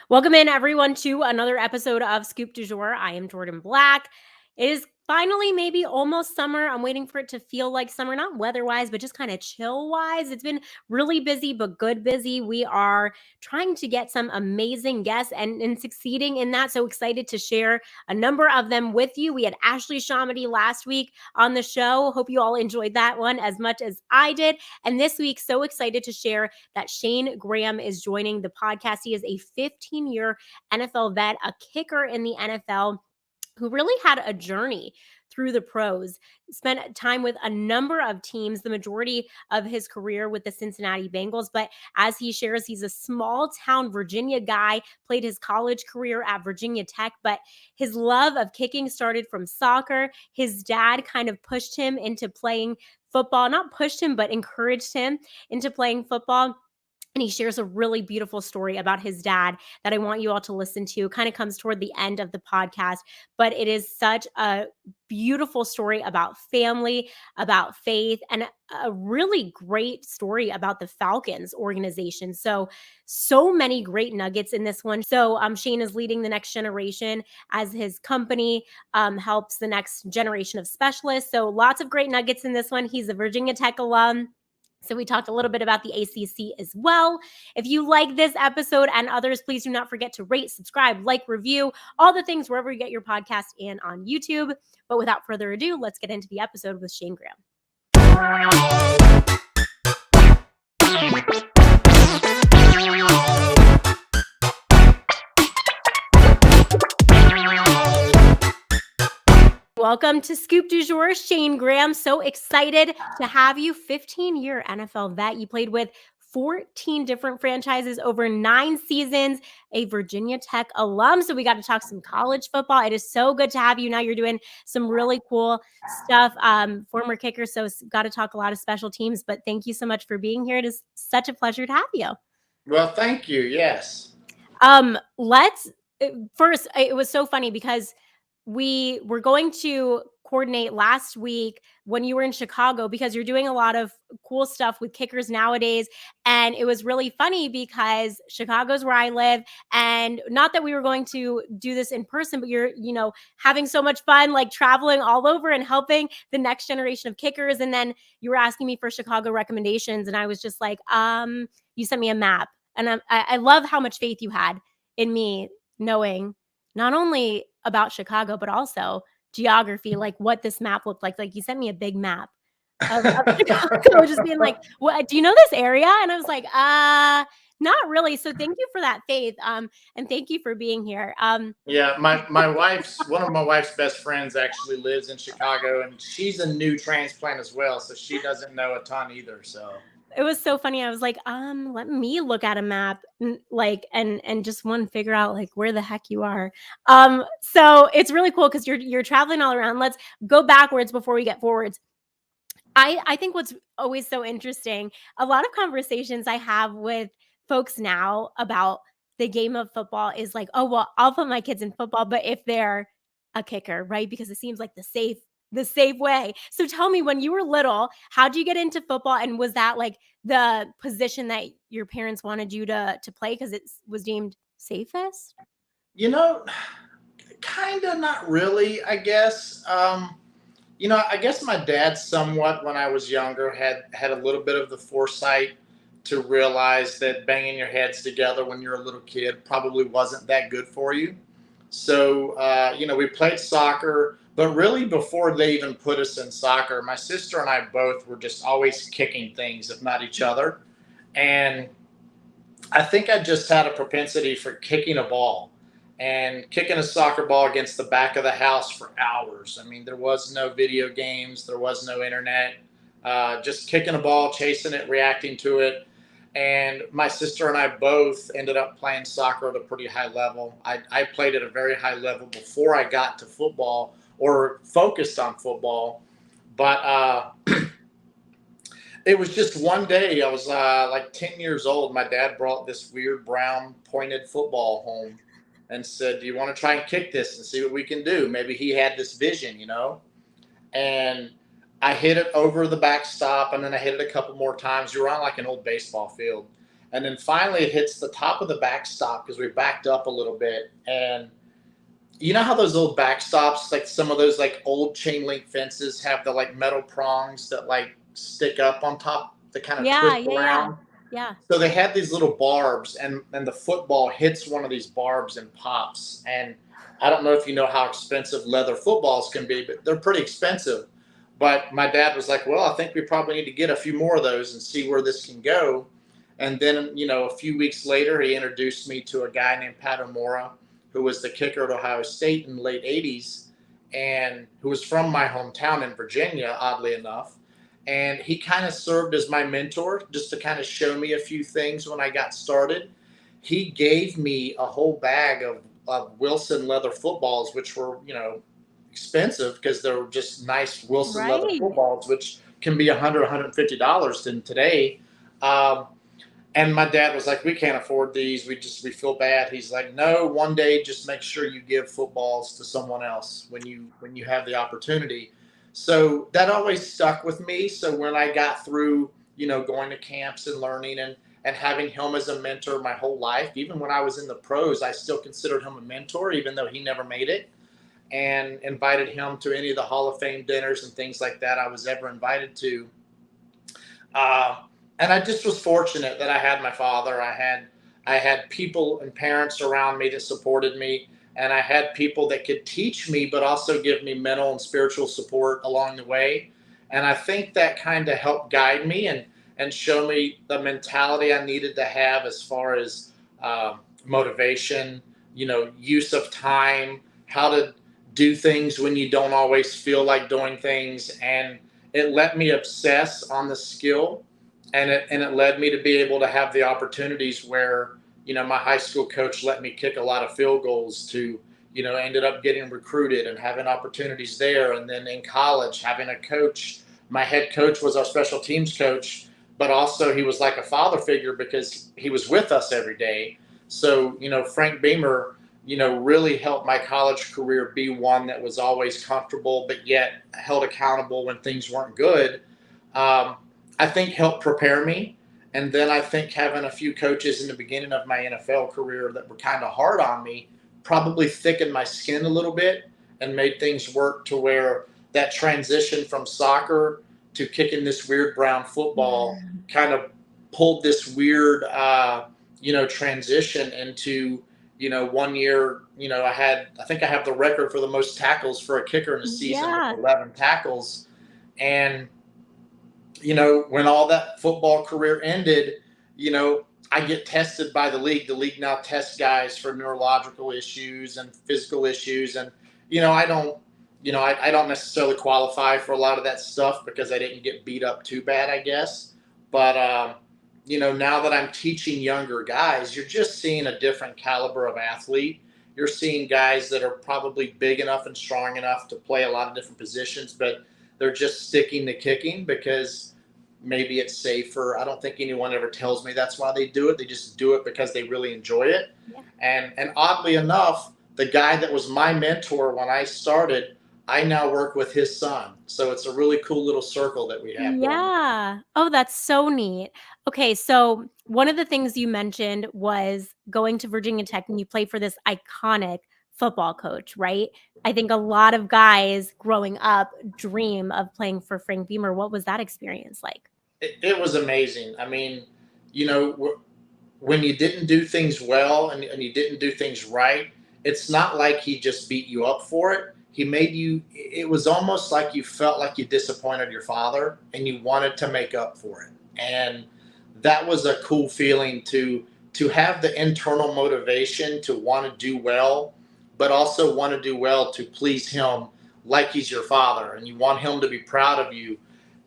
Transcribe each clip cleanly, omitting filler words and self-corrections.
Welcome in, everyone, to another episode of Scoop du Jour. I am Jourdan Black. It is finally maybe almost summer. I'm waiting for it to feel like summer, not weather-wise, but just kind of chill-wise. It's been really busy, but good busy. We are trying to get some amazing guests and succeeding in that. So excited to share a number of them with you. We had Ashley Shamady last week on the show. Hope you all enjoyed that one as much as I did. And this week, so excited to share that Shayne Graham is joining the podcast. He is a 15-year NFL vet, a kicker in the NFL who really had a journey through the pros, spent time with a number of teams, the majority of his career with the Cincinnati Bengals. But as he shares, he's a small town Virginia guy, played his college career at Virginia Tech, but his love of kicking started from soccer. His dad kind of pushed him into playing football, not pushed him, but encouraged him into playing football. And he shares a really beautiful story about his dad that I want you all to listen to. Kind of comes toward the end of the podcast, but it is such a beautiful story about family, about faith, and a really great story about the Falcons organization. So many great nuggets in this one. So Shayne is leading the next generation as his company helps the next generation of specialists. So lots of great nuggets in this one. He's a Virginia Tech alum. So we talked a little bit about the ACC as well. If you like this episode and others, please do not forget to rate, subscribe, like, review, all the things wherever you get your podcast and on YouTube. But without further ado, let's get into the episode with Shayne Graham. Welcome to Scoop du Jour, Shayne Graham. So excited to have you. 15-year NFL vet. You played with 14 different franchises over 9 seasons, a Virginia Tech alum. So we got to talk some college football. It is so good to have you. Now you're doing some really cool stuff. Former kicker, so got to talk a lot of special teams. But thank you so much for being here. It is such a pleasure to have you. Well, thank you. Yes. Let's first, it was so funny because we were going to coordinate last week when you were in Chicago because you're doing a lot of cool stuff with kickers nowadays. And it was really funny because Chicago's where I live. And not that we were going to do this in person, but you're, having so much fun, like traveling all over and helping the next generation of kickers. And then you were asking me for Chicago recommendations. And I was just like, you sent me a map. And I love how much faith you had in me knowing not only about Chicago, but also geography, like what this map looked like. Like you sent me a big map of Chicago, just being like, "What? Do you know this area?" And I was like, not really." So thank you for that faith, and thank you for being here. Yeah, my wife's one of my wife's best friends actually lives in Chicago, and she's a new transplant as well, so she doesn't know a ton either. So it was so funny. I was like, let me look at a map, and just one figure out like where the heck you are. So it's really cool because you're traveling all around. Let's go backwards before we get forwards. I think what's always so interesting, a lot of conversations I have with folks now about the game of football is like, oh, well, I'll put my kids in football, but if they're a kicker, right? Because it seems like the safe way. So tell me, when you were little, how did you get into football? And was that like the position that your parents wanted you to play because it was deemed safest? you know, kind of not really, I guess. I guess my dad somewhat when I was younger had a little bit of the foresight to realize that banging your heads together when you're a little kid probably wasn't that good for you. So, we played soccer, but really before they even put us in soccer, my sister and I both were just always kicking things, if not each other. And I think I just had a propensity for kicking a ball and kicking a soccer ball against the back of the house for hours. I mean, there was no video games, there was no internet, just kicking a ball, chasing it, reacting to it. And my sister and I both ended up playing soccer at a pretty high level. I played at a very high level before I got to football or focused on football. But it was just one day. I was like 10 years old. My dad brought this weird brown pointed football home and said, "Do you want to try and kick this and see what we can do?" Maybe he had this vision. And I hit it over the backstop, and then I hit it a couple more times. You were on like an old baseball field. And then finally it hits the top of the backstop because we backed up a little bit. And you know how those old backstops, like some of those like old chain link fences have the like metal prongs that like stick up on top that kind of Yeah, twist yeah, yeah. around? Yeah. So they had these little barbs, and the football hits one of these barbs and pops. And I don't know if you know how expensive leather footballs can be, but they're pretty expensive. But my dad was like, "Well, I think we probably need to get a few more of those and see where this can go." And then, a few weeks later, he introduced me to a guy named Pat O'Mora, who was the kicker at Ohio State in the late '80s, and who was from my hometown in Virginia, oddly enough. And he kind of served as my mentor just to kind of show me a few things when I got started. He gave me a whole bag of Wilson leather footballs, which were, expensive because they're just nice Wilson leather Right. footballs, which can be $100, $150 in today. Um, and my dad was like, "We can't afford these. We feel bad." He's like, "No, one day just make sure you give footballs to someone else when you have the opportunity." So that always stuck with me. So when I got through, going to camps and learning and having him as a mentor my whole life, even when I was in the pros, I still considered him a mentor, even though he never made it, and invited him to any of the Hall of Fame dinners and things like that I was ever invited to. Uh, and I just was fortunate that I had my father. I had people and parents around me that supported me, and I had people that could teach me, but also give me mental and spiritual support along the way. And I think that kind of helped guide me and show me the mentality I needed to have as far as motivation, use of time, how to do things when you don't always feel like doing things, and it let me obsess on the skill, and it led me to be able to have the opportunities where my high school coach let me kick a lot of field goals to ended up getting recruited and having opportunities there. And then in college, having a coach, my head coach was our special teams coach, but also he was like a father figure because he was with us every day. So Frank Beamer really helped my college career be one that was always comfortable, but yet held accountable when things weren't good. Um, I think helped prepare me. And then I think having a few coaches in the beginning of my NFL career that were kind of hard on me probably thickened my skin a little bit and made things work to where that transition from soccer to kicking this weird brown football kind of pulled this weird, transition into, one year, I think I have the record for the most tackles for a kicker in a season with Yeah. 11 tackles. And, when all that football career ended, I get tested by the league. The league now tests guys for neurological issues and physical issues. And, I don't, I don't necessarily qualify for a lot of that stuff because I didn't get beat up too bad, I guess. But, now that I'm teaching younger guys, you're just seeing a different caliber of athlete. You're seeing guys that are probably big enough and strong enough to play a lot of different positions, but they're just sticking to kicking because maybe it's safer. I don't think anyone ever tells me that's why they do it. They just do it because they really enjoy it. Yeah. And oddly enough, the guy that was my mentor when I started, I now work with his son. So it's a really cool little circle that we have going. Yeah. Oh, that's so neat. Okay, so one of the things you mentioned was going to Virginia Tech and you played for this iconic football coach, right? I think a lot of guys growing up dream of playing for Frank Beamer. What was that experience like? It was amazing. I mean, you know, when you didn't do things well and you didn't do things right, it's not like he just beat you up for it. He made you, it was almost like you felt like you disappointed your father and you wanted to make up for it. And that was a cool feeling to have the internal motivation to want to do well, but also want to do well to please him like he's your father and you want him to be proud of you.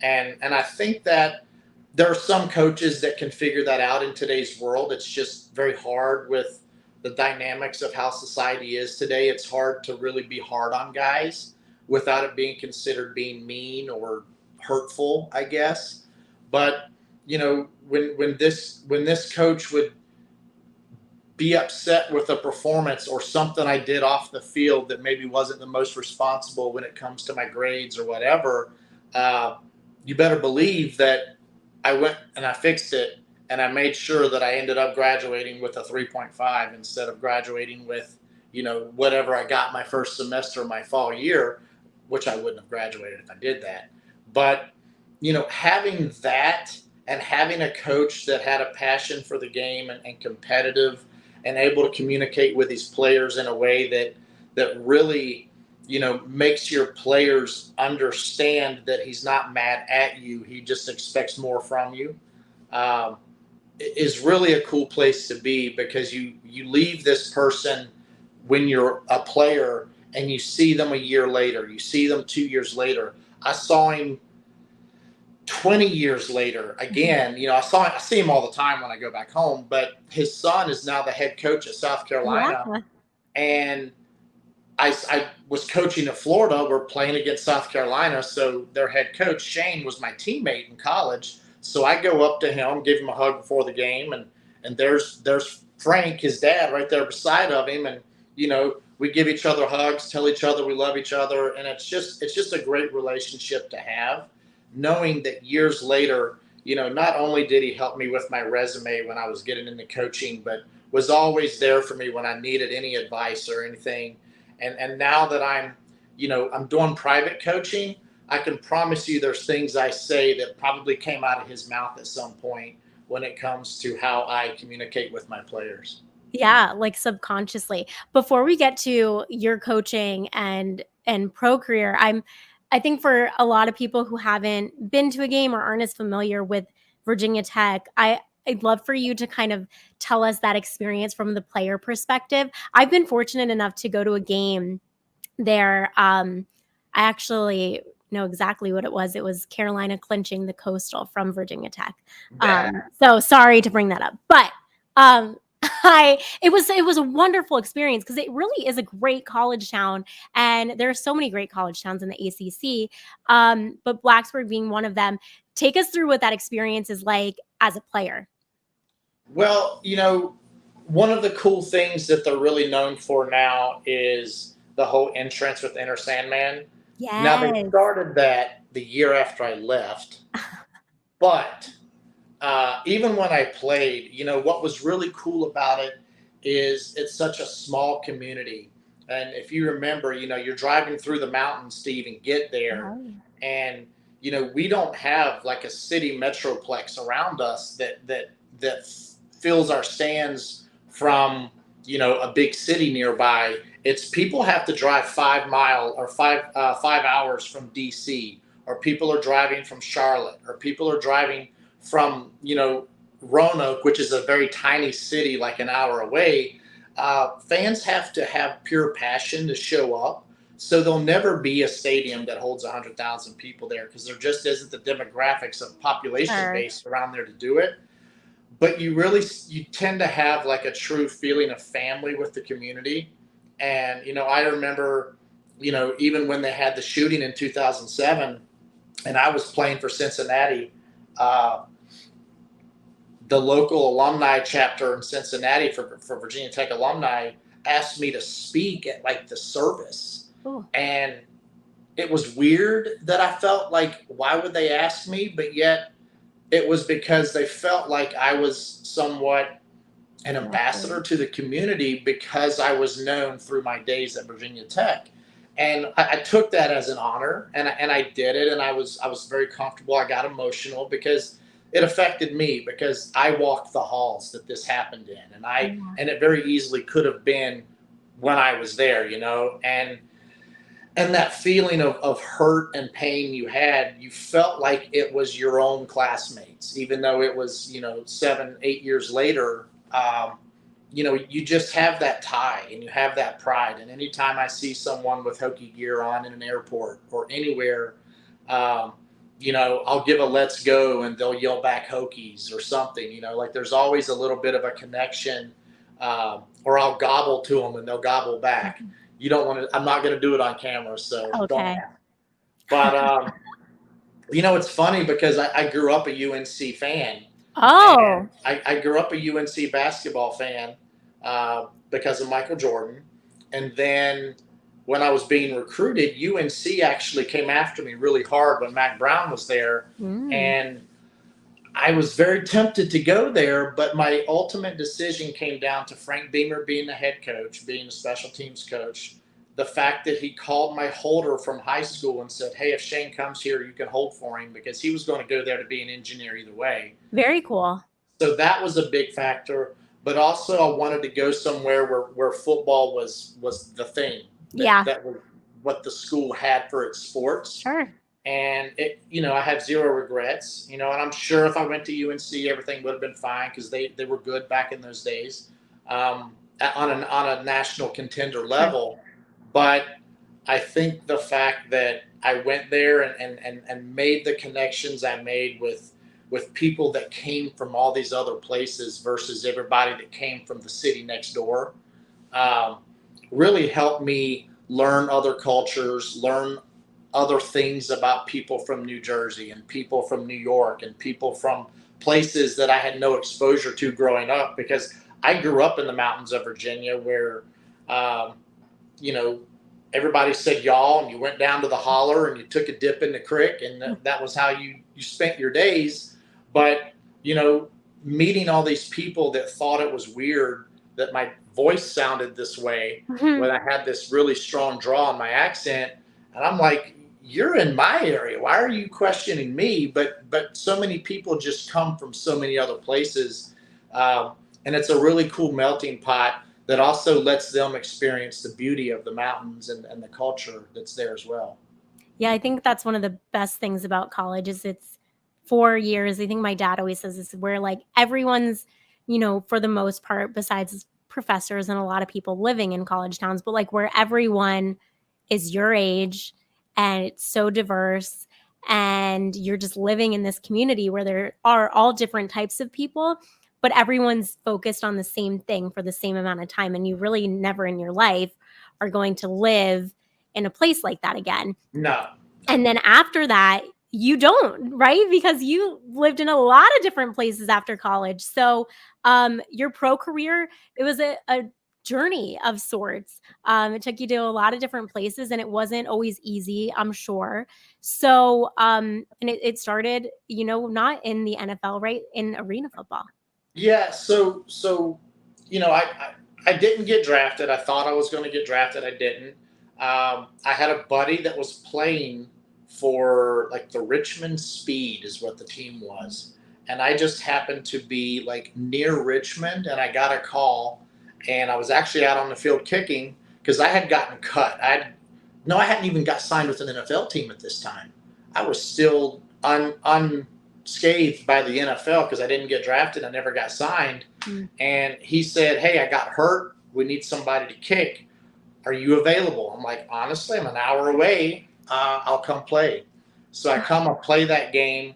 And I think that there are some coaches that can figure that out in today's world. It's just very hard with the dynamics of how society is today. It's hard to really be hard on guys without it being considered being mean or hurtful, I guess. But when this coach would be upset with a performance or something I did off the field that maybe wasn't the most responsible when it comes to my grades or whatever, you better believe that I went and I fixed it and I made sure that I ended up graduating with a 3.5 instead of graduating with, whatever I got my first semester of my fall year, which I wouldn't have graduated if I did that. But, having that and having a coach that had a passion for the game and competitive and able to communicate with his players in a way that really, makes your players understand that he's not mad at you. He just expects more from you. Um, is really a cool place to be, because you leave this person when you're a player and you see them a year later, you see them 2 years later. I saw him 20 years later Mhm. again. I see him all the time when I go back home, but his son is now the head coach at South Yeah. Carolina. And I was coaching at Florida. We're playing against South Carolina. So their head coach, Shayne, was my teammate in college. So I go up to him, give him a hug before the game. And there's Frank, his dad, right there beside of him. And, we give each other hugs, tell each other we love each other. And it's just a great relationship to have, knowing that years later, not only did he help me with my resume when I was getting into coaching, but was always there for me when I needed any advice or anything. And now that I'm doing private coaching, I can promise you there's things I say that probably came out of his mouth at some point when it comes to how I communicate with my players. Yeah, like subconsciously. Before we get to your coaching and pro career, I think for a lot of people who haven't been to a game or aren't as familiar with Virginia Tech, I'd love for you to kind of tell us that experience from the player perspective. I've been fortunate enough to go to a game there. I actually know exactly what it was. It was Carolina clinching the Coastal from Virginia Tech. That So sorry to bring that up, but um, it was a wonderful experience because it really is a great college town, and there are so many great college towns in the ACC. But Blacksburg being one of them. Take us through what that experience is like as a player. Well, one of the cool things that they're really known for now is the whole entrance with Enter Sandman. Now they Yes. started that the year after I left, but even when I played, what was really cool about it is it's such a small community. And if you remember, you're driving through the mountains to even get there. Oh, yeah. And, we don't have like a city metroplex around us that fills our stands from, a big city nearby. It's people have to drive 5 mile or 5 hours from DC, or people are driving from Charlotte, or people are driving from Roanoke, which is a very tiny city, like an hour away. Fans have to have pure passion to show up. So there'll never be a stadium that holds 100,000 people there, because there just isn't the demographics of population Sure. base around there to do it. But you tend to have like a true feeling of family with the community. And I remember, even when they had the shooting in 2007, and I was playing for Cincinnati. Uh, the local alumni chapter in Cincinnati for Virginia Tech alumni asked me to speak at like the service. Ooh. And it was weird that I felt like, why would they ask me? But yet it was because they felt like I was somewhat an ambassador Connected. to the community, because I was known through my days at Virginia Tech. And I took that as an honor, and I did it, and I was very comfortable. I got emotional because it affected me, because I walked the halls that this happened in, Yeah. and it very easily could have been when I was there, and that feeling of hurt and pain you felt like it was your own classmates, even though it was 7, 8 years later. You just have that tie and you have that pride. And anytime I see someone with Hokie gear on in an airport or anywhere, um, I'll give a let's go and they'll yell back Hokies or something, like there's always a little bit of a connection. Or I'll gobble to them and they'll gobble back. Mhm. You don't want to, I'm not going to do it on camera, so don't Okay. ask. But, it's funny because I grew up a UNC fan, and Oh. I grew up a UNC basketball fan because of Michael Jourdan. And then when I was being recruited, UNC actually came after me really hard when Mac Brown was there. Mm. And I was very tempted to go there, but my ultimate decision came down to Frank Beamer being the head coach, being the special teams coach. The fact that he called my holder from high school and said, "Hey, if Shayne comes here, you can hold for him," because he was going to go there to be an engineer either way. Very cool. So that was a big factor. But also, I wanted to go somewhere where football was the thing Yeah, that was what the school had for its sports. sure. And I have zero regrets, and I'm sure if I went to UNC, everything would have been fine because they were good back in those days, on a national contender Sure. level. But I think the fact that I went there and made the connections I made with people that came from all these other places versus everybody that came from the city next door, um, really helped me learn other cultures, learn other things about people from New Jersey and people from New York and people from places that I had no exposure to growing up, because I grew up in the mountains of Virginia where, um, you know, everybody said y'all, and you went down to the holler and you took a dip in the creek, and that was how you spent your days. But, you know, meeting all these people that thought it was weird that my voice sounded this way when I had this really strong draw in my accent. And I'm like, you're in my area. Why are you questioning me? But so many people just come from so many other places, and it's a really cool melting pot that also lets them experience the beauty of the mountains and the culture that's there as well. Yeah, I think that's one of the best things about college is it's 4 years. I think my dad always says this, where like everyone's, for the most part, besides professors and a lot of people living in college towns, but like where everyone is your age and it's so diverse and you're just living in this community where there are all different types of people, but everyone's focused on the same thing for the same amount of time. And you really never in your life are going to live in a place like that again. No. And then after that, you don't, right? Because you lived in a lot of different places after college. So your pro career, it was a journey of sorts. It took you to a lot of different places and it wasn't always easy, I'm sure. So, and it started, not in the NFL, right? In arena football. Yeah. So I didn't get drafted. I thought I was going to get drafted. I didn't. I had a buddy that was playing for like the Richmond Speed is what the team was, and I just happened to be like near Richmond, and I got a call, and I was actually out on the field kicking because I had gotten cut. I hadn't even got signed with an NFL team at this time. I was still unscathed by the NFL because I didn't get drafted. I never got signed. Mm. And he said, "Hey, I got hurt. We need somebody to kick. Are you available?" I'm like, "Honestly, I'm an hour away. I'll come play." So I come and play that game.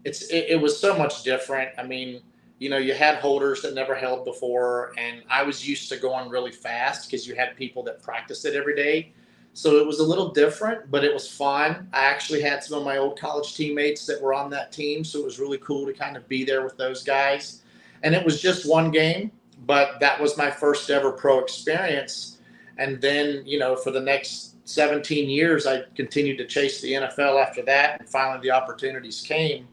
It was so much different. I mean, you had holders that never held before, and I was used to going really fast because you had people that practiced it every day. So it was a little different, but it was fun. I actually had some of my old college teammates that were on that team, so it was really cool to kind of be there with those guys. And it was just one game, but that was my first ever pro experience. And then, for the next 17 years, I continued to chase the NFL after that, and finally the opportunities came.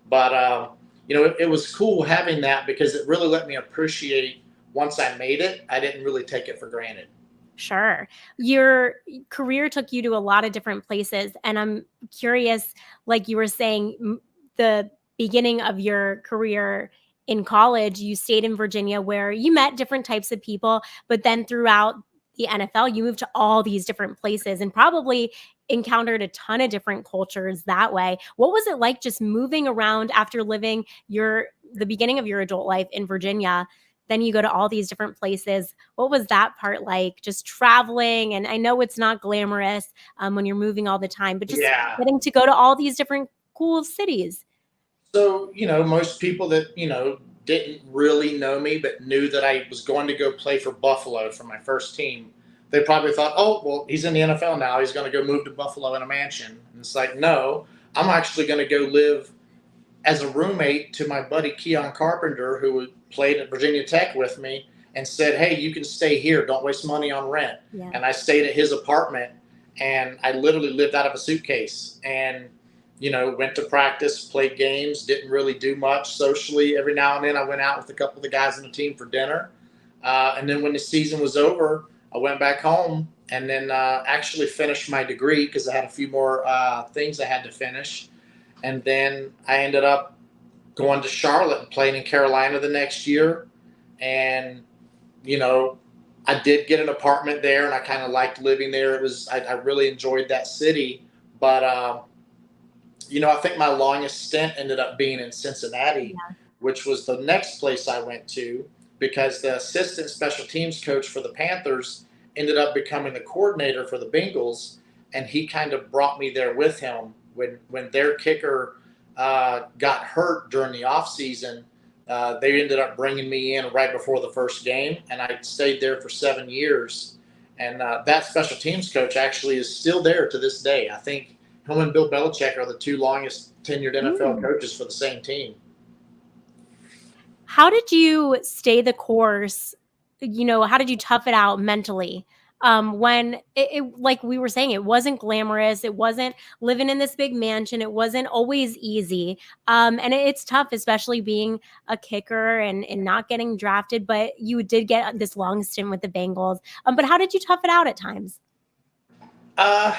But it was cool having that because it really let me appreciate once I made it. I didn't really take it for granted. Sure. Your career took you to a lot of different places. And I'm curious, like you were saying, the beginning of your career in college, you stayed in Virginia where you met different types of people. But then throughout the NFL, you moved to all these different places and probably encountered a ton of different cultures that way. What was it like just moving around after living the beginning of your adult life in Virginia? Then you go to all these different places. What was that part like, just traveling? And I know it's not glamorous when you're moving all the time, but just Yeah. getting to go to all these different cool cities. So, most people that, didn't really know me, but knew that I was going to go play for Buffalo for my first team, they probably thought, oh, well, he's in the NFL now. He's going to go move to Buffalo in a mansion. And it's like, no, I'm actually going to go live as a roommate to my buddy Keon Carpenter, who played at Virginia Tech with me, and said, "Hey, you can stay here. Don't waste money on rent." Yeah. And I stayed at his apartment, and I literally lived out of a suitcase. And went to practice, played games, didn't really do much socially. Every now and then I went out with a couple of the guys on the team for dinner. And then when the season was over, I went back home and then actually finished my degree because I had a few more things I had to finish. And then I ended up going to Charlotte and playing in Carolina the next year. And, you know, I did get an apartment there and I kind of liked living there. I really enjoyed that city. But, I think my longest stint ended up being in Cincinnati, Yeah. which was the next place I went to because the assistant special teams coach for the Panthers ended up becoming the coordinator for the Bengals, and he kind of brought me there with him when their kicker got hurt during the offseason. They ended up bringing me in right before the first game, and I stayed there for 7 years. And that special teams coach actually is still there to this day. I think him and Bill Belichick are the two longest tenured NFL Mm. coaches for the same team. How did you stay the course? How did you tough it out mentally? When like we were saying, it wasn't glamorous. It wasn't living in this big mansion. It wasn't always easy. And it's tough, especially being a kicker and not getting drafted. But you did get this long stint with the Bengals. But how did you tough it out at times? Uh,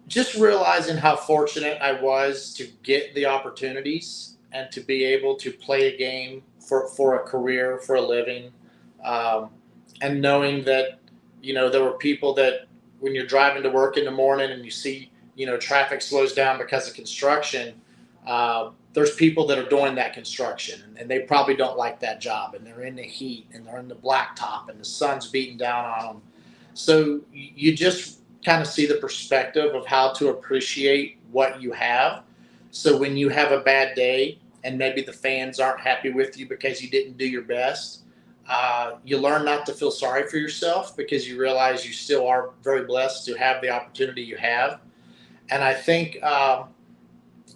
just realizing how fortunate I was to get the opportunities and to be able to play a game for a career, for a living. Um, and knowing that, there were people that when you're driving to work in the morning and you see, traffic slows down because of construction, there's people that are doing that construction and they probably don't like that job and they're in the heat and they're in the blacktop and the sun's beating down on them. So you just kind of see the perspective of how to appreciate what you have. So when you have a bad day and maybe the fans aren't happy with you because you didn't do your best, you learn not to feel sorry for yourself because you realize you still are very blessed to have the opportunity you have. And I think,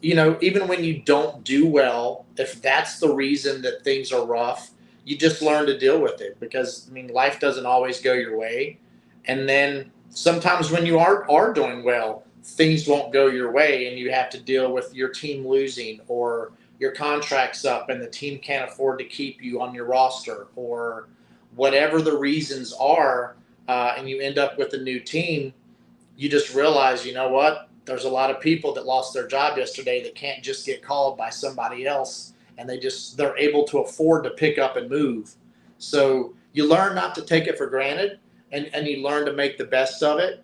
even when you don't do well, if that's the reason that things are rough, you just learn to deal with it because, I mean, life doesn't always go your way. And then sometimes when you are doing well, things won't go your way and you have to deal with your team losing or your contract's up and the team can't afford to keep you on your roster or whatever the reasons are, and you end up with a new team. You just realize, you know what? There's a lot of people that lost their job yesterday that can't just get called by somebody else, and they're able to afford to pick up and move. So you learn not to take it for granted, and you learn to make the best of it.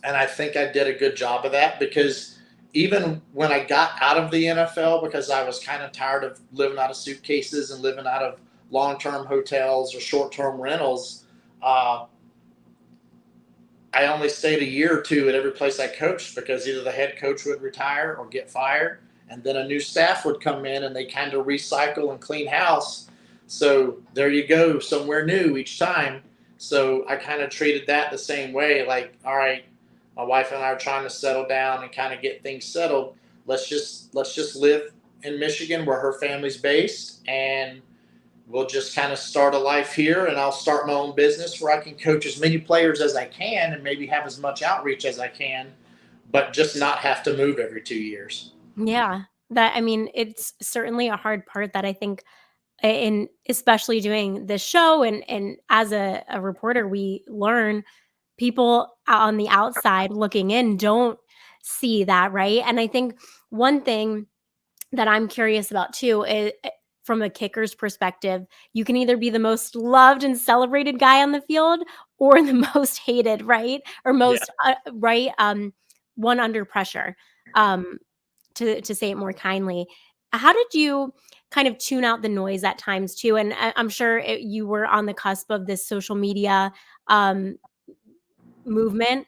And I think I did a good job of that because even when I got out of the NFL, because I was kind of tired of living out of suitcases and living out of long-term hotels or short-term rentals, uh, I only stayed a year or two at every place I coached because either the head coach would retire or get fired, and then a new staff would come in and they kind of recycle and clean house. So there you go, somewhere new each time. So I kind of treated that the same way. Like, all right, my wife and I are trying to settle down and kind of get things settled. Let's just live in Michigan where her family's based, and we'll just kind of start a life here and I'll start my own business where I can coach as many players as I can and maybe have as much outreach as I can, but just not have to move every 2 years. Yeah. It's certainly a hard part that I think in especially doing this show and as a reporter, we learn people on the outside looking in don't see that, right? And I think one thing that I'm curious about too is from a kicker's perspective, you can either be the most loved and celebrated guy on the field or the most hated, right? Or Yeah. most right one under pressure. Um to say it more kindly. How did you kind of tune out the noise at times too? And I'm sure you were on the cusp of this social media um, movement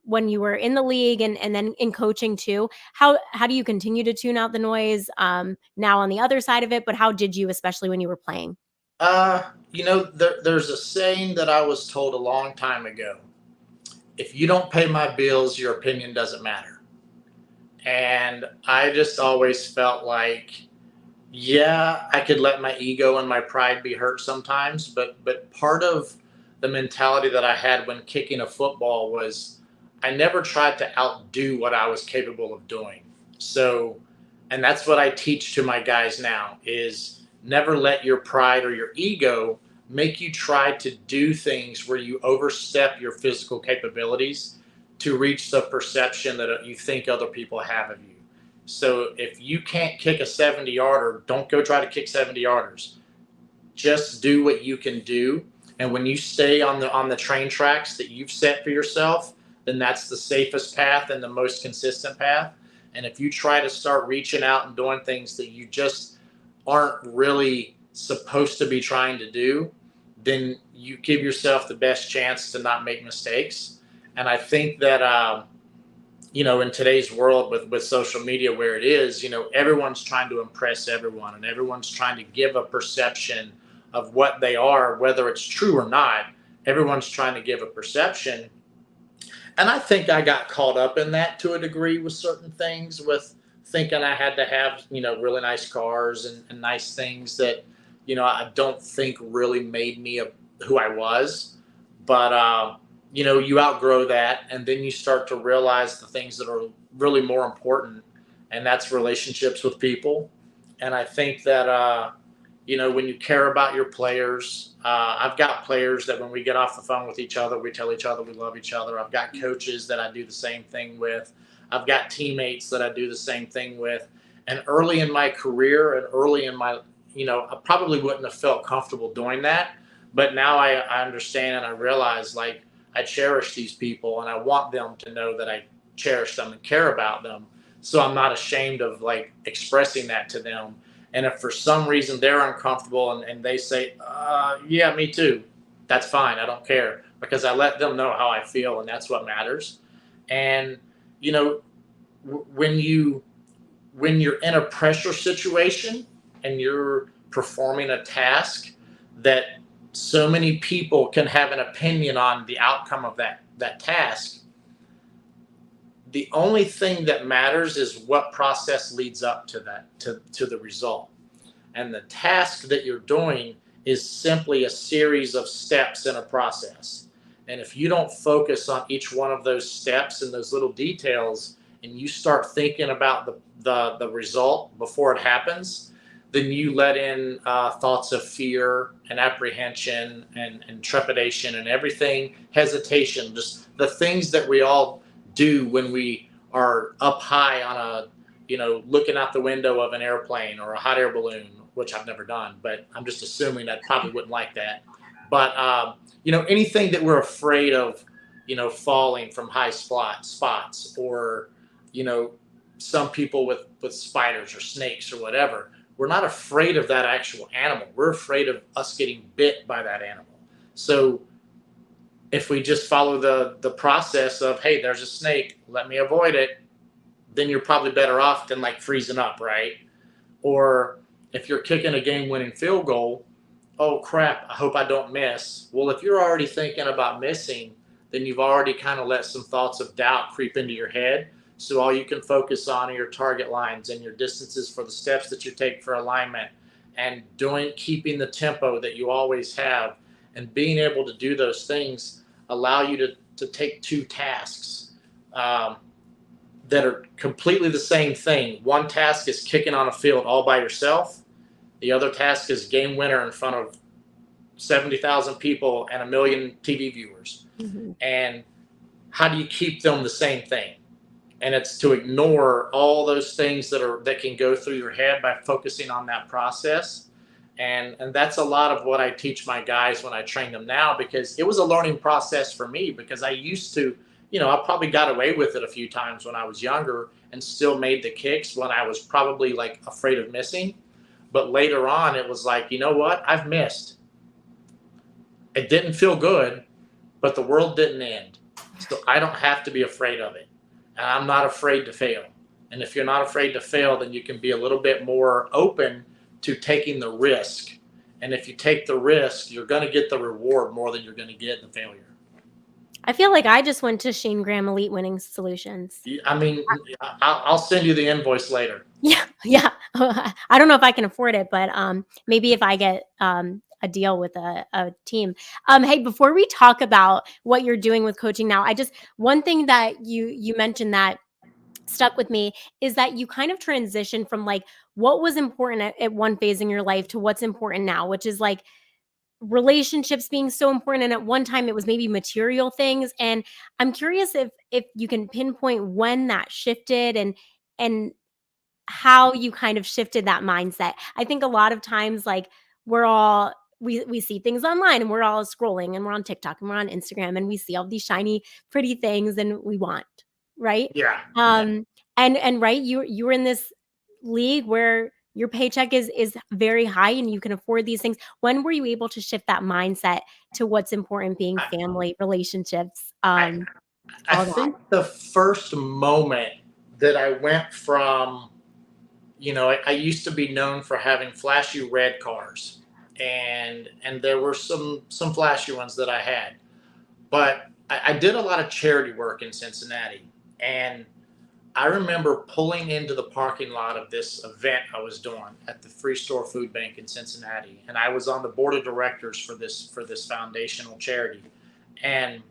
when you were in the league and then in coaching too. How do you continue to tune out the noise now on the other side of it? But how did you, especially when you were playing? There's a saying that I was told a long time ago. If you don't pay my bills, your opinion doesn't matter. And I just always felt like, yeah, I could let my ego and my pride be hurt sometimes, but part of the mentality that I had when kicking a football was I never tried to outdo what I was capable of doing. So, and that's what I teach to my guys now is never let your pride or your ego make you try to do things where you overstep your physical capabilities to reach the perception that you think other people have of you. So if you can't kick a 70 yarder, don't go try to kick 70 yarders. Just do what you can do. And when you stay on the train tracks that you've set for yourself, then that's the safest path and the most consistent path. And if you try to start reaching out and doing things that you just aren't really supposed to be trying to do, then you give yourself the best chance to not make mistakes. And I think that in today's world with social media where it is, everyone's trying to impress everyone and everyone's trying to give a perception of what they are, whether it's true or not. Everyone's trying to give a perception. And I think I got caught up in that to a degree with certain things, with thinking I had to have, really nice cars and nice things that, I don't think really made me who I was. But, you outgrow that and then you start to realize the things that are really more important. And that's relationships with people. And I think that, when you care about your players, I've got players that when we get off the phone with each other, we tell each other we love each other. I've got coaches that I do the same thing with. I've got teammates that I do the same thing with. And early in my career and early in my, I probably wouldn't have felt comfortable doing that. But now I understand and I realize like I cherish these people and I want them to know that I cherish them and care about them. So I'm not ashamed of like expressing that to them. And if for some reason they're uncomfortable and they say, yeah, me too, that's fine. I don't care because I let them know how I feel and that's what matters. And, you know, when you're in a pressure situation and you're performing a task that so many people can have an opinion on the outcome of that task, the only thing that matters is what process leads up to that to the result. And the task that you're doing is simply a series of steps in a process. And if you don't focus on each one of those steps and those little details and you start thinking about the result before it happens, then you let in thoughts of fear and apprehension and trepidation and everything, hesitation, just the things that we all do when we are up high on looking out the window of an airplane or a hot air balloon, which I've never done, but I'm just assuming I probably wouldn't like that. But, anything that we're afraid of, falling from high spots or, you know, some people with spiders or snakes or whatever, we're not afraid of that actual animal. We're afraid of us getting bit by that animal. So if we just follow the process of, hey, there's a snake, let me avoid it, then you're probably better off than like freezing up, right? Or if you're kicking a game-winning field goal, oh crap, I hope I don't miss. Well, if you're already thinking about missing, then you've already kind of let some thoughts of doubt creep into your head. So all you can focus on are your target lines and your distances for the steps that you take for alignment and keeping the tempo that you always have and being able to do those things allow you to take two tasks that are completely the same thing. One task is kicking on a field all by yourself. The other task is game winner in front of 70,000 people and a million TV viewers. Mm-hmm. And how do you keep them the same thing? And it's to ignore all those things that can go through your head by focusing on that process. And that's a lot of what I teach my guys when I train them now, because it was a learning process for me, because I used to, I probably got away with it a few times when I was younger and still made the kicks when I was probably like afraid of missing. But later on, it was like, you know what? I've missed. It didn't feel good, but the world didn't end. So I don't have to be afraid of it. And I'm not afraid to fail. And if you're not afraid to fail, then you can be a little bit more open to taking the risk. And if you take the risk, you're going to get the reward more than you're going to get the failure. I feel like I just went to Shayne Graham Elite Winning Solutions. I mean, I'll send you the invoice later. Yeah. I don't know if I can afford it, but maybe if I get a deal with a team. Hey, before we talk about what you're doing with coaching now, one thing that you mentioned that stuck with me is that you kind of transition from like what was important at one phase in your life to what's important now, which is like relationships being so important, and at one time it was maybe material things. And I'm curious if you can pinpoint when that shifted, and how you kind of shifted that mindset. I think a lot of times, like, we're all we see things online and we're all scrolling and we're on TikTok and we're on Instagram and we see all these shiny, pretty things and we want, right? Yeah. Yeah. Um, and right, you were in this league where your paycheck is very high and you can afford these things. When were you able to shift that mindset to what's important being I, family, relationships, I, I all that? think the first moment that I went from, I used to be known for having flashy red cars, and there were some flashy ones that I had, but I did a lot of charity work in Cincinnati, and I remember pulling into the parking lot of this event I was doing at the Free Store Food Bank in Cincinnati, and I was on the board of directors for this foundational charity, and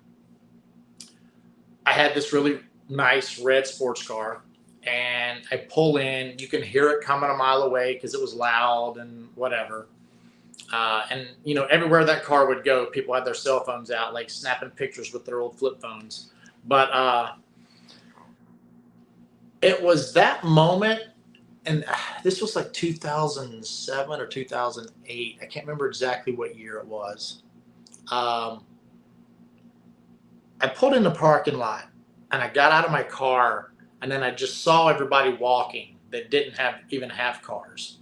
I had this really nice red sports car, and I pull in. You can hear it coming a mile away because it was loud and whatever. And everywhere that car would go, people had their cell phones out, like snapping pictures with their old flip phones. But it was that moment, and this was like 2007 or 2008. I can't remember exactly what year it was. Um, I pulled in the parking lot and I got out of my car, and then I just saw everybody walking that didn't even have cars.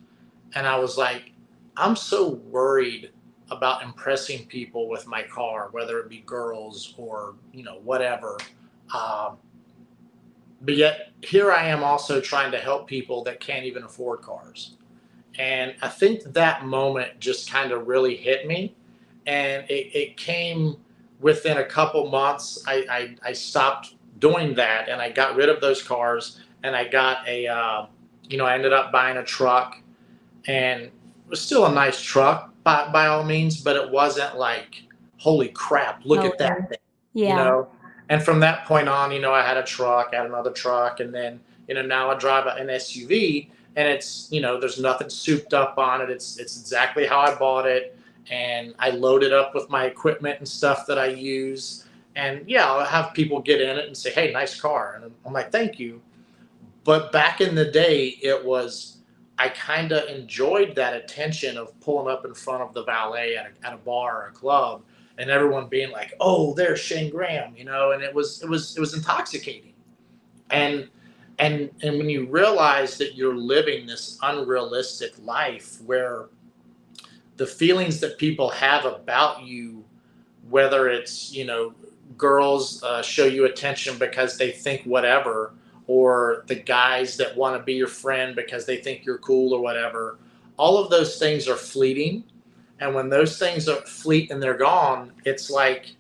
And I was like, I'm so worried about impressing people with my car, whether it be girls or, whatever. Um, but yet here I am also trying to help people that can't even afford cars. And I think that moment just kind of really hit me. And it came within a couple months. I stopped doing that and I got rid of those cars, and I got I ended up buying a truck, and it was still a nice truck by all means, but it wasn't like, holy crap, look at Totally. that thing, you Yeah. know? And from that point on, I had a truck, I had another truck, and then, now I drive an SUV, and it's, there's nothing souped up on it. It's exactly how I bought it. And I load it up with my equipment and stuff that I use. And yeah, I'll have people get in it and say, hey, nice car. And I'm like, thank you. But back in the day, I kind of enjoyed that attention of pulling up in front of the valet at a bar or a club, and everyone being like, "Oh, there's Shayne Graham," and it was intoxicating. And and when you realize that you're living this unrealistic life where the feelings that people have about you, whether it's girls show you attention because they think whatever, or the guys that want to be your friend because they think you're cool or whatever, all of those things are fleeting. And when those things are fleet and they're gone, it's like,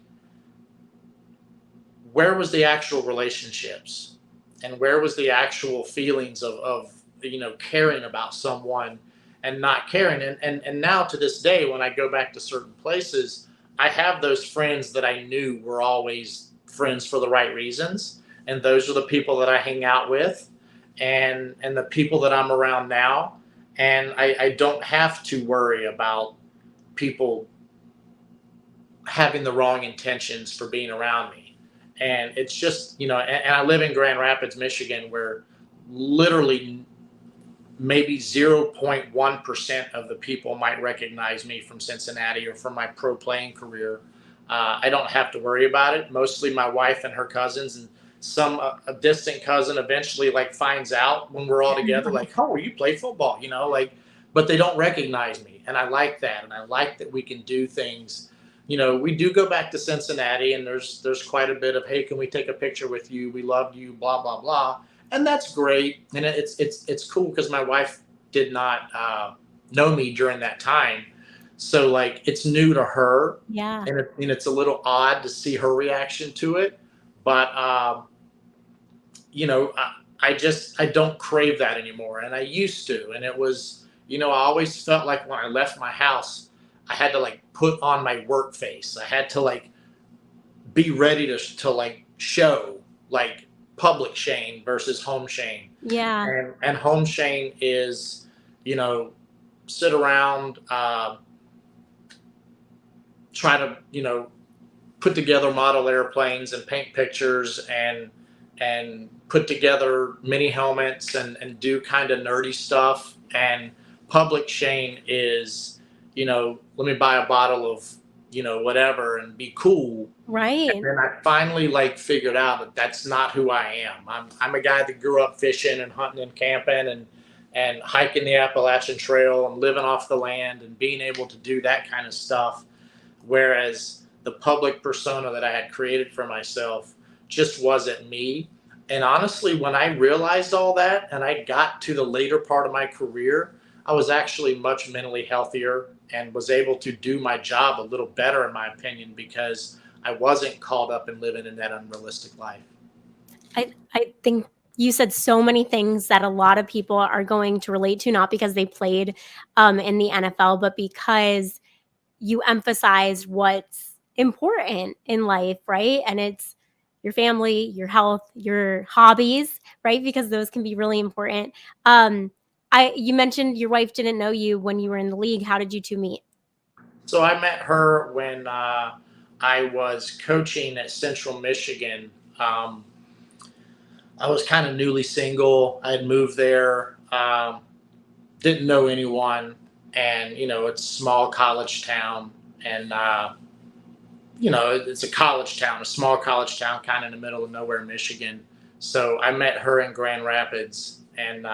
where was the actual relationships, and where was the actual feelings of caring about someone and not caring? And now to this day, when I go back to certain places, I have those friends that I knew were always friends for the right reasons, and those are the people that I hang out with, and the people that I'm around now. And I don't have to worry about people having the wrong intentions for being around me. And it's just, and I live in Grand Rapids, Michigan, where literally maybe 0.1% of the people might recognize me from Cincinnati or from my pro playing career. I don't have to worry about it. Mostly my wife and her cousins, and some a distant cousin eventually like finds out when we're all together, like, oh, you play football, like, but they don't recognize me. And I like that. And I like that we can do things. We do go back to Cincinnati, and there's quite a bit of, hey, can we take a picture with you? We love you, blah, blah, blah. And that's great. And it's cool because my wife did not know me during that time. So like, it's new to her, Yeah. and it's a little odd to see her reaction to it. But I don't crave that anymore, and I used to. And it was, I always felt like when I left my house, I had to like put on my work face. I had to like be ready to like show like public Shayne versus home Shayne. Yeah. And home Shayne is, you know, sit around, try to, put together model airplanes and paint pictures and put together mini helmets and do kind of nerdy stuff. And public Shayne is, let me buy a bottle of, whatever and be cool. And Right. then I finally like figured out that that's not who I am. I'm a guy that grew up fishing and hunting and camping and hiking the Appalachian Trail and living off the land and being able to do that kind of stuff. Whereas the public persona that I had created for myself just wasn't me. And honestly, when I realized all that and I got to the later part of my career, I was actually much mentally healthier and was able to do my job a little better, in my opinion, because I wasn't caught up in living in that unrealistic life. I think you said so many things that a lot of people are going to relate to, not because they played in the NFL, but because you emphasize what's important in life, right? And it's your family, your health, your hobbies, right? Because those can be really important. Um, you mentioned your wife didn't know you when you were in the league. How did you two meet? So I met her when I was coaching at Central Michigan. I was kind of newly single. I had moved there, didn't know anyone, and it's a small college town, and it's a college town, a small college town, kind of in the middle of nowhere, Michigan. So I met her in Grand Rapids, and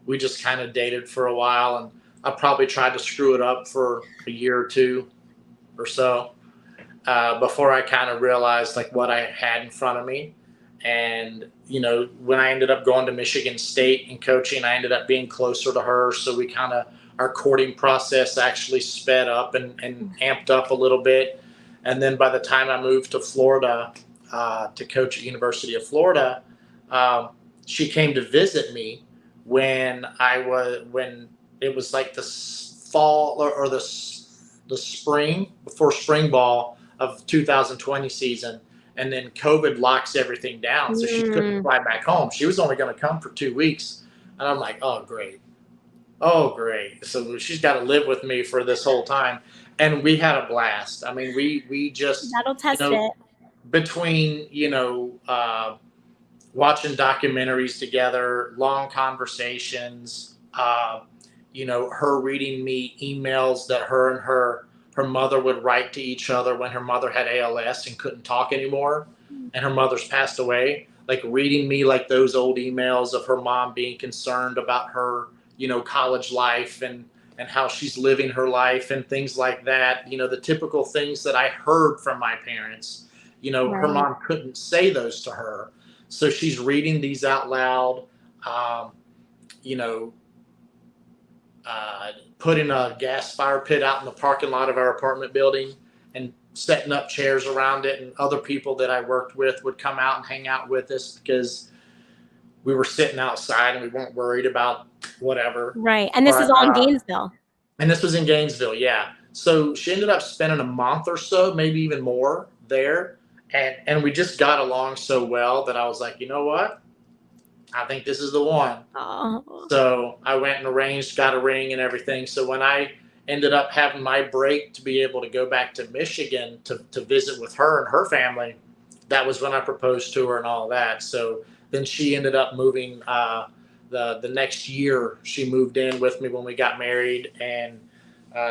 we just kind of dated for a while, and I probably tried to screw it up for a year or two or so before I kind of realized like what I had in front of me. And when I ended up going to Michigan State and coaching, I ended up being closer to her. So we kind of our courting process actually sped up and amped up a little bit. And then by the time I moved to Florida to coach at University of Florida, um, she came to visit me when it was like the fall or the spring before spring ball of 2020 season, and then COVID locks everything down, so she couldn't Mm, fly back home. She was only going to come for 2 weeks, and I'm like, oh great, oh great. So she's got to live with me for this whole time, and we had a blast. I mean, we just that'll test it. between watching documentaries together, long conversations. Her reading me emails that her and her mother would write to each other when her mother had ALS and couldn't talk anymore, and her mother's passed away. Like reading me like those old emails of her mom being concerned about her, college life and how she's living her life and things like that. The typical things that I heard from my parents. Her Right. mom couldn't say those to her, so she's reading these out loud. Um, you know, Putting a gas fire pit out in the parking lot of our apartment building and setting up chairs around it, and other people that I worked with would come out and hang out with us because we were sitting outside and we weren't worried about whatever. Right. And this is But all in Gainesville. and this was in Gainesville, yeah. So she ended up spending a month or so, maybe even more there, and we just got along so well that I was like, you know what? I think this is the one. Oh, So I went and arranged, got a ring and everything. So when I ended up having my break to be able to go back to Michigan to visit with her and her family, that was when I proposed to her and all that. So then she ended up moving the next year. She moved in with me when we got married and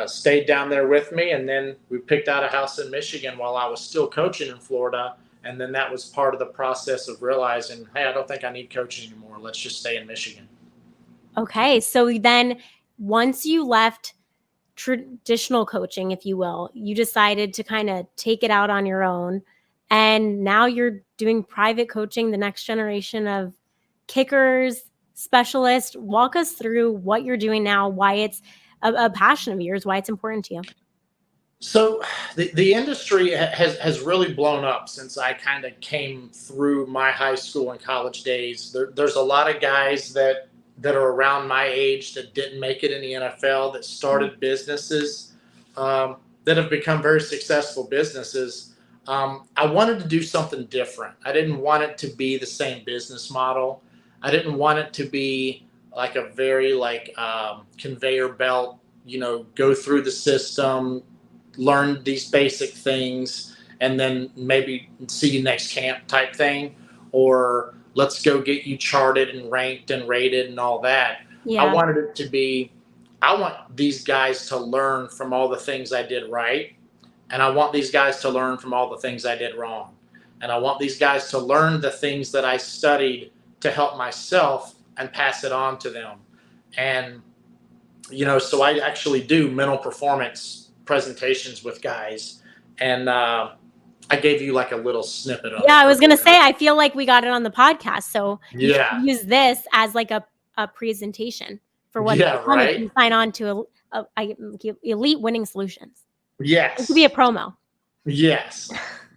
stayed down there with me. And then we picked out a house in Michigan while I was still coaching in Florida. And then that was part of the process of realizing, hey, I don't think I need coaching anymore. Let's just stay in Michigan. okay. So then once you left traditional coaching, if you will, you decided to kind of take it out on your own. And now you're doing private coaching, the next generation of kickers, specialists. Walk us through what you're doing now, why it's a passion of yours, why it's important to you. So the industry has really blown up since I kind of came through my high school and college days. There's a lot of guys that are around my age that didn't make it in the NFL that started businesses that have become very successful businesses. I wanted to do something different. I didn't want it to be the same business model. I didn't want it to be like a very like conveyor belt. Go through the system, learn these basic things, and then maybe see you next camp type thing, or let's go get you charted and ranked and rated and all that. I Yeah. wanted it to be, I want these guys to learn from all the things I did right, and I want these guys to learn from all the things I did wrong. And I want these guys to learn the things that I studied to help myself and pass it on to them. And, so I actually do mental performance presentations with guys. And I gave you like a little snippet of Yeah, it I was gonna earlier. say, I feel like we got it on the podcast, so you should Yeah. use this as like a presentation for what's to Yeah. come if Right. you sign on to Elite Winning Solutions. It could be a Yes. promo. Yes.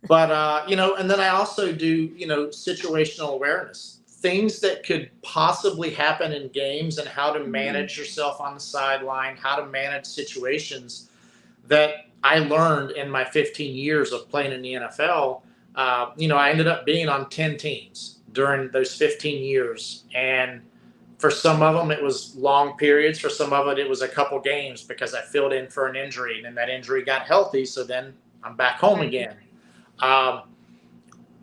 But, and then I also do, situational awareness, things that could possibly happen in games and how to Mhm. manage yourself on the sideline, how to manage situations that I learned in my 15 years of playing in the NFL. I ended up being on 10 teams during those 15 years. And for some of them, it was long periods. For some of it was a couple games because I filled in for an injury, and then that injury got healthy. So then I'm back home Right. again. Um,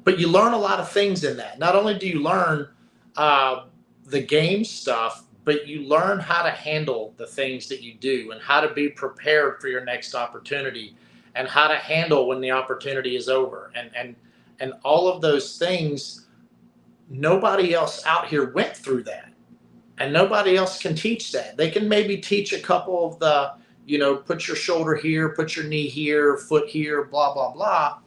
but you learn a lot of things in that. Not only do you learn uh, the game stuff, but you learn how to handle the things that you do and how to be prepared for your next opportunity and how to handle when the opportunity is over. And all of those things, nobody else out here went through that. And nobody else can teach that. They can maybe teach a couple of the, put your shoulder here, put your knee here, foot here, blah, blah, blah.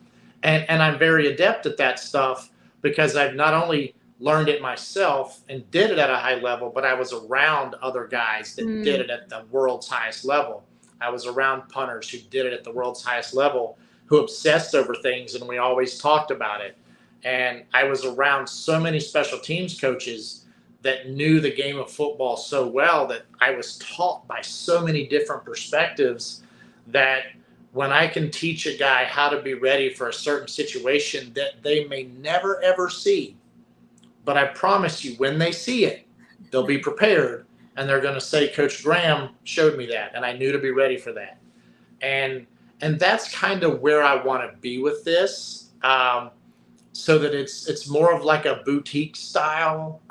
And I'm very adept at that stuff because I've not only learned it myself and did it at a high level, but I was around other guys that did Mm. it at the world's highest level. I was around punters who did it at the world's highest level, who obsessed over things, and we always talked about it. And I was around so many special teams coaches that knew the game of football so well that I was taught by so many different perspectives that when I can teach a guy how to be ready for a certain situation that they may never ever see, but I promise you, when they see it, they'll be prepared and they're going to say, Coach Graham showed me that, and I knew to be ready for that. And and that's kind of where I want to be with this, so that it's more of like a boutique style,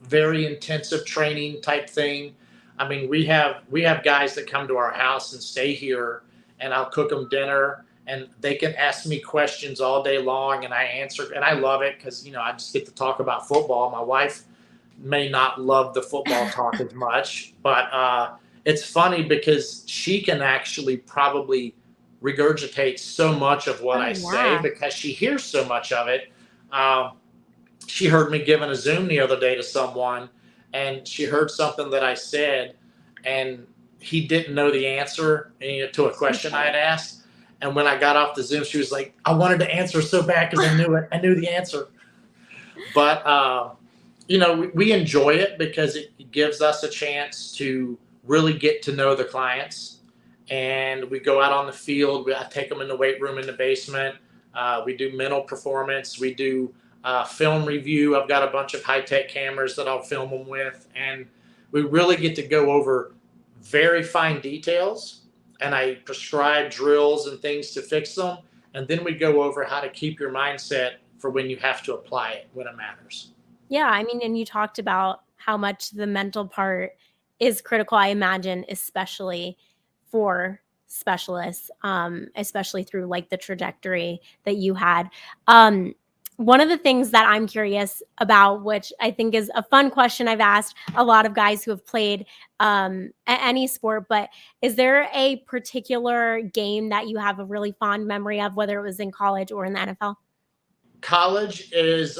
very intensive training type thing. I mean, we have guys that come to our house and stay here, and I'll cook them dinner, and they can ask me questions all day long, and I answer, and I love it because I just get to talk about football. My wife may not love the football talk as much, but it's funny because she can actually probably regurgitate so much of what Oh I say yeah. because she hears so much of it. Um, she heard me giving a Zoom the other day to someone, and she heard something that I said, and he didn't know the answer to a question I had asked. And when I got off the Zoom, she was like, "I wanted to answer so bad because I knew it. I knew the answer." But we enjoy it because it gives us a chance to really get to know the clients. And we go out on the field. I take them in the weight room in the basement. We do mental performance. We do film review. I've got a bunch of high tech cameras that I'll film them with. And we really get to go over very fine details. And I prescribe drills and things to fix them. And then we go over how to keep your mindset for when you have to apply it when it matters. Yeah, I mean, and you talked about how much the mental part is critical, I imagine, especially for specialists, especially through like the trajectory that you had. Um, One of the things that I'm curious about, which I think is a fun question I've asked a lot of guys who have played any sport, but is there a particular game that you have a really fond memory of, whether it was in college or in the NFL? College is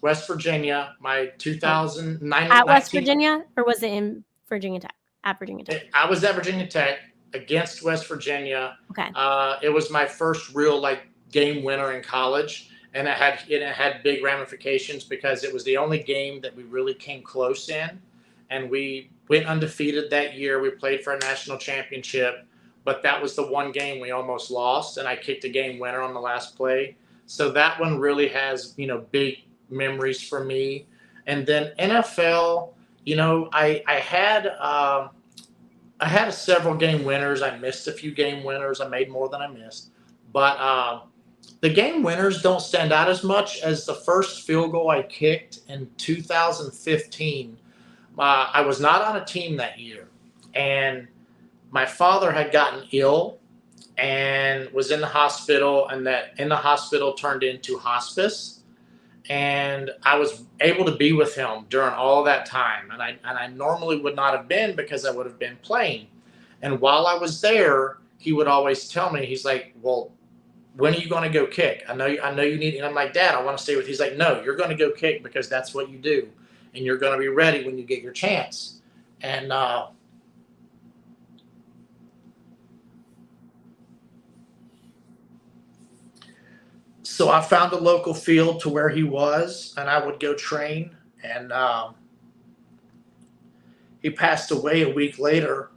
West Virginia. My Oh, 2019. at West Virginia, or was it in Virginia Tech? At Virginia Tech. I was at Virginia Tech against West Virginia. Okay. It was my first real like game winner in college, and it had big ramifications because it was the only game that we really came close in, and we went undefeated that year. We played for a national championship, but that was the one game we almost lost, and I kicked a game winner on the last play. So that one really has, big memories for me. And then NFL, I had several game winners. I missed a few game winners. I made more than I missed, but the game winners don't stand out as much as the first field goal I kicked in 2015. I was not on a team that year, and my father had gotten ill and was in the hospital, and that in the hospital turned into hospice. And I was able to be with him during all that time, and I normally would not have been because I would have been playing. And while I was there, he would always tell me, he's like, "Well, when are you going to go kick? I know you need." And I'm like, "Dad, I want to stay with." He's like, "No, you're going to go kick because that's what you do, and you're going to be ready when you get your chance." And so I found a local field to where he was, and I would go train. And he passed away a week later,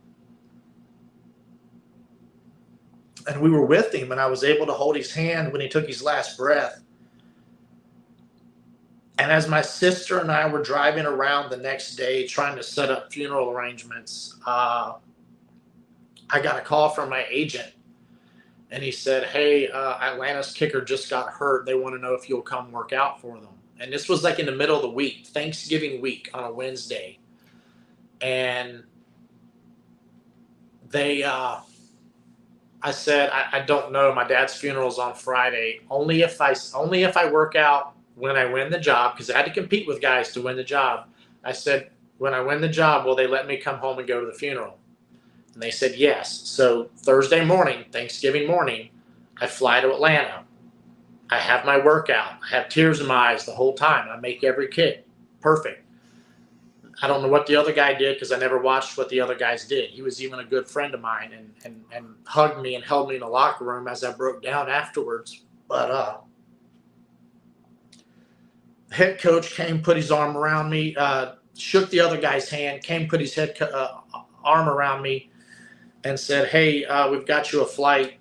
and we were with him, and I was able to hold his hand when he took his last breath. And as my sister and I were driving around the next day trying to set up funeral arrangements, I got a call from my agent, and he said, "Hey, Atlanta's kicker just got hurt. They want to know if you'll come work out for them." And this was like in the middle of the week, Thanksgiving week on a Wednesday. And I said, I don't know. My dad's funeral's on Friday. Only if I work out when I win the job, because I had to compete with guys to win the job. I said, when I win the job, will they let me come home and go to the funeral? And they said yes. So Thursday morning, Thanksgiving morning, I fly to Atlanta. I have my workout. I have tears in my eyes the whole time. I make every kick perfect. I don't know what the other guy did because I never watched what the other guys did. He was even a good friend of mine, and hugged me and held me in the locker room as I broke down afterwards. But the head coach came, put his arm around me, shook the other guy's hand, came, put his arm around me, and said, "Hey, we've got you a flight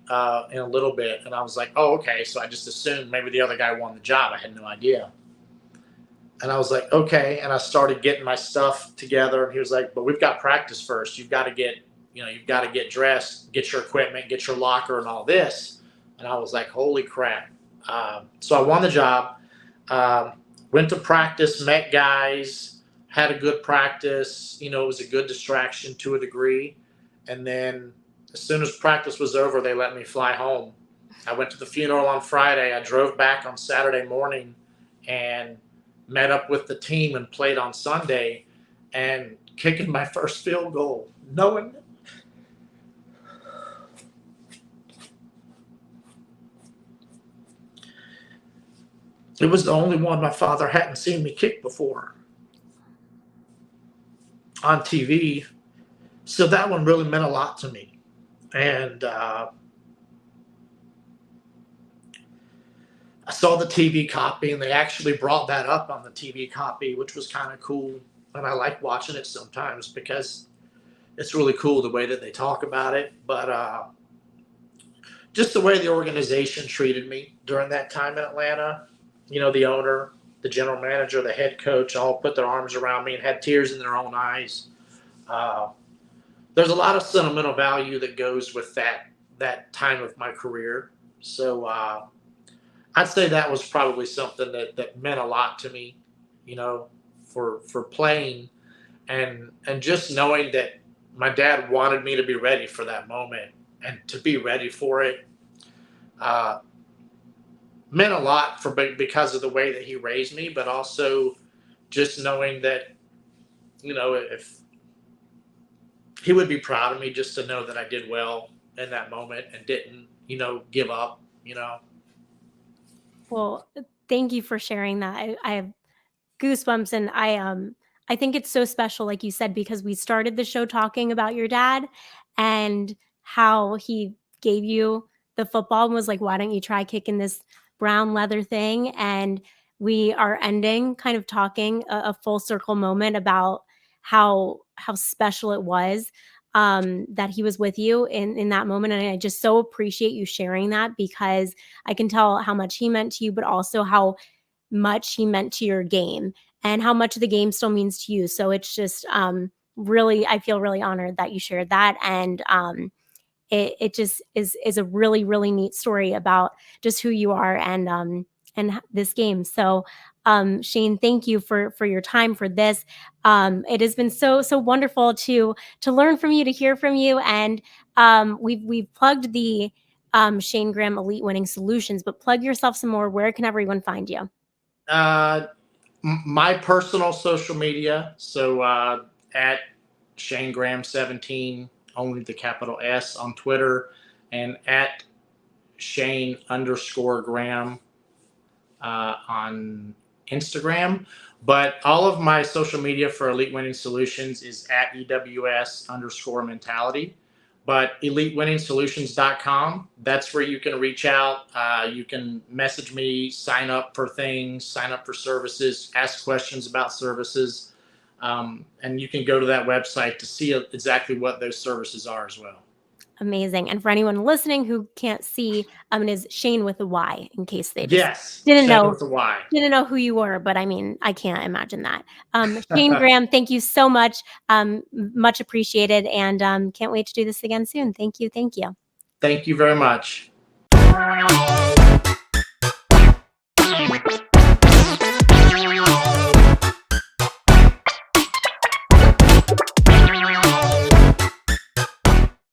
in a little bit." And I was like, "Oh, okay." So I just assumed maybe the other guy won the job. I had no idea. And I was like, "Okay." And I started getting my stuff together. And he was like, "But we've got practice first. You've got to get dressed, get your equipment, get your locker, and all this." And I was like, "Holy crap!" So I won the job. Went to practice, met guys, had a good practice. It was a good distraction to a degree. And then as soon as practice was over, they let me fly home. I went to the funeral on Friday. I drove back on Saturday morning and met up with the team and played on Sunday, and kicking my first field goal, knowing it was the only one my father hadn't seen me kick before on TV. So that one really meant a lot to me. And I saw the TV copy, and they actually brought that up on the TV copy, which was kind of cool. And I like watching it sometimes because it's really cool the way that they talk about it. But just the way the organization treated me during that time in Atlanta, the owner, the general manager, the head coach, all put their arms around me and had tears in their own eyes. There's a lot of sentimental value that goes with that time of my career. So I'd say that was probably something that meant a lot to me, for playing, and just knowing that my dad wanted me to be ready for that moment and to be ready for it. Uh, Meant a lot because of the way that he raised me, but also just knowing that, if he would be proud of me, just to know that I did well in that moment and didn't, give up. Well, thank you for sharing that. I have goosebumps, and I think it's so special, like you said, because we started the show talking about your dad and how he gave you the football and was like, "Why don't you try kicking this brown leather thing?" And we are ending kind of talking a full circle moment about how special it was. that he was with you in that moment. And I just so appreciate you sharing that, because I can tell how much he meant to you, but also how much he meant to your game and how much the game still means to you. So it's just really, I feel really honored that you shared that. And it just is a really really neat story about just who you are and this game. So Shayne, thank you for your time for this. It has been so wonderful to learn from you, to hear from you. And we've plugged the Shayne Graham Elite Winning Solutions, but plug yourself some more. Where can everyone find you? Uh, my personal social media. So at Shayne Graham 17, only the capital S on Twitter, and at Shayne_Graham on Instagram. But all of my social media for Elite Winning Solutions is at EWS_mentality. But elitewinningsolutions.com, that's where you can reach out. You can message me, sign up for things, sign up for services, ask questions about services. And you can go to that website to see exactly what those services are as well. Amazing. And for anyone listening who can't see, it is Shayne with a Y, in case they just Yes, didn't Shayne know with a Y. didn't know who you were. But I mean, I can't imagine that. Shayne Graham, thank you so much. Much appreciated, and can't wait to do this again soon. Thank you. Thank you. Thank you very much.